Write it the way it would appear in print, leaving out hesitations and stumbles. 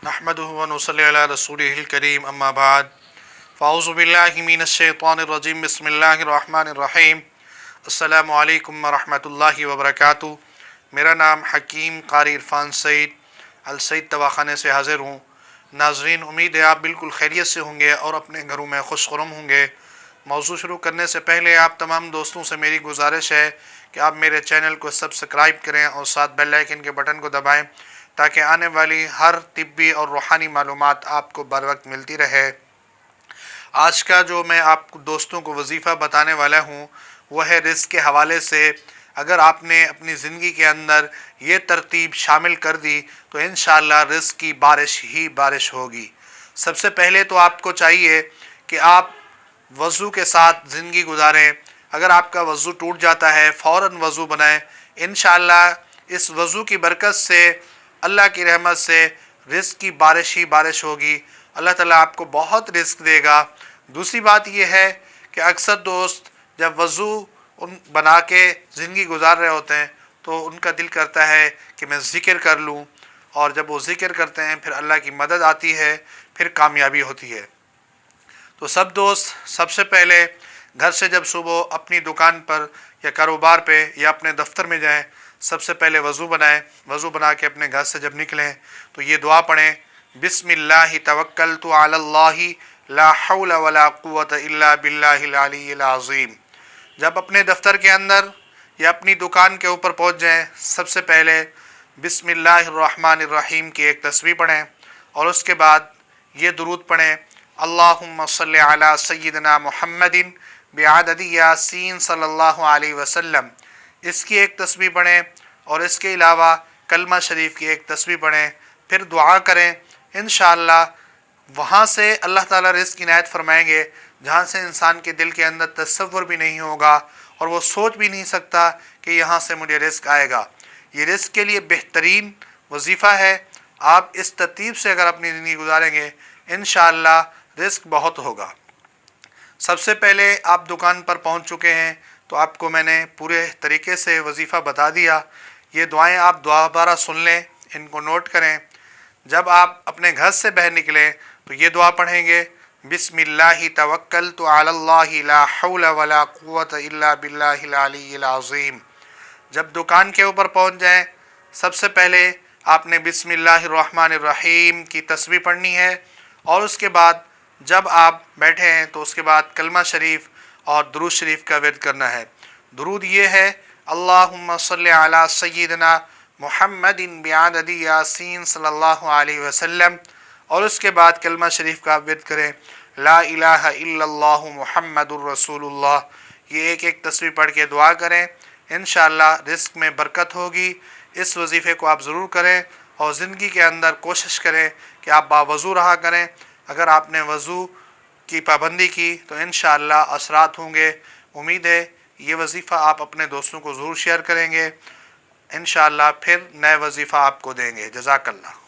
नहमदुहु व नुसल्ली अला रसूलिहिल करीम अम्मा बाद फ़ाऊज़ु बिल्लाहि मिनश शैतानिर रजीम बिस्मिल्लाहिर रहमानिर रहीम अस्सलामु अलैकुम व रहमतुल्लाहि व बरकातुहू। मेरा नाम हकीम कारी इरफान सईद अल सईद तवाख़ाने से हाज़िर हूँ। नाज़रीन, उम्मीद है आप बिल्कुल खैरियत से होंगे और अपने घरों में खुशखुरम होंगे। मौज़ू शुरू करने से पहले आप तमाम दोस्तों से मेरी गुजारिश है कि आप मेरे चैनल को सब्सक्राइब करें और साथ बेल आइकन के बटन को दबाएं ताकि आने वाली हर तिब्बी और रूहानी मालूमात आपको बर वक्त मिलती रहे। आज का जो मैं आप दोस्तों को वजीफ़ा बताने वाला हूँ वह है रिज़्क़ के हवाले से। अगर आपने अपनी ज़िंदगी के अंदर ये तरतीब शामिल कर दी तो इंशाअल्लाह रिज़्क़ की बारिश ही बारिश होगी। सबसे पहले तो आपको चाहिए कि आप वज़ू के साथ ज़िंदगी गुजारें। अगर आपका वज़ू टूट जाता है फ़ौरन वज़ू बनाएं। इंशाअल्लाह इस वज़ू की बरकत से, अल्लाह की रहमत से रिज़्क़ की बारिश ही बारिश होगी। अल्लाह ताला आपको बहुत रिज़्क़ देगा। दूसरी बात यह है कि अक्सर दोस्त जब वज़ू बना के ज़िंदगी गुजार रहे होते हैं तो उनका दिल करता है कि मैं ज़िक्र कर लूँ, और जब वो ज़िक्र करते हैं फिर अल्लाह की मदद आती है, फिर कामयाबी होती है। तो सब दोस्त सबसे पहले घर से जब सुबह अपनी दुकान पर या कारोबार पे या अपने दफ्तर में जाएं, सबसे पहले वज़ू बनाएं। वज़ू बना के अपने घर से जब निकलें तो ये दुआ पढ़ें, बिस्मिल्लाहि तवक्कलतु अलल्लाहि ला हौला वला कुव्वता इल्ला बिल्लाहिल अलिय्यिल अज़ीम। जब अपने दफ्तर के अंदर या अपनी दुकान के ऊपर पहुंच जाएं, सबसे पहले बिस्मिल्लाहिर्रहमानिर्रहीम की एक तस्बीह पढ़ें और उसके बाद ये दुरूद पढ़ें, अल्लाहुम्मा सल्लि अला सय्यिदना मुहम्मदिन बिअददि यासीन सल्लल्लाहु अलैहि वसल्लम। इसकी एक तस्बीह पढ़ें और इसके अलावा कलमा शरीफ की एक तस्बीह पढ़ें। फिर दुआ करें। इंशाअल्लाह वहाँ से अल्लाह ताला रिज़्क़ इनायत फरमाएंगे जहाँ से इंसान के दिल के अंदर तसव्वुर भी नहीं होगा और वो सोच भी नहीं सकता कि यहाँ से मुझे रिज़्क़ आएगा। ये रिज़्क़ के लिए बेहतरीन वजीफ़ा है। आप इस तरतीब से अगर अपनी ज़िंदगी गुजारेंगे इंशाअल्लाह रिज़्क़ बहुत होगा। सबसे पहले आप दुकान पर पहुँच चुके हैं तो आपको मैंने पूरे तरीके से वजीफ़ा बता दिया। ये दुआएं आप दोबारा सुन लें, इनको नोट करें। जब आप अपने घर से बाहर निकलें तो ये दुआ पढ़ेंगे, बिस्मिल्लाहि तवक्कलतु अलल्लाहि ला हौला वला कुव्वता इल्ला बिल्लाहिल अलिय्यिल अज़ीम। जब दुकान के ऊपर पहुंच जाएं, सबसे पहले आपने बिस्मिल्लाहिर्रहमानिर्रहीम की तस्बीह पढ़नी है और उसके बाद जब आप बैठे हैं तो उसके बाद कलमा शरीफ और दुरूद शरीफ का विर्द करना है। दुरूद ये है, अल्लाहुम्मा सल्लि अला सय्यिदना मुहम्मदिन बिअददि यासीन सल्लल्लाहु अलैहि वसल्लम, और उसके बाद कलमा शरीफ का विर्द करें, ला इलाहा इल्लल्लाहु मुहम्मदुर रसूलुल्लाह। ये एक एक तस्बीह पढ़ के दुआ करें। इंशाअल्लाह रिज़्क़ में बरकत होगी। इस वजीफ़े को आप ज़रूर करें और ज़िंदगी के अंदर कोशिश करें कि आप बावज़ू रहा करें। अगर आपने वज़ू की पाबंदी की तो इंशाअल्लाह असरात होंगे। उम्मीद है ये वजीफ़ा आप अपने दोस्तों को ज़रूर शेयर करेंगे। इंशाअल्लाह फिर नए वजीफ़ा आपको देंगे। जज़ाकल्लाह।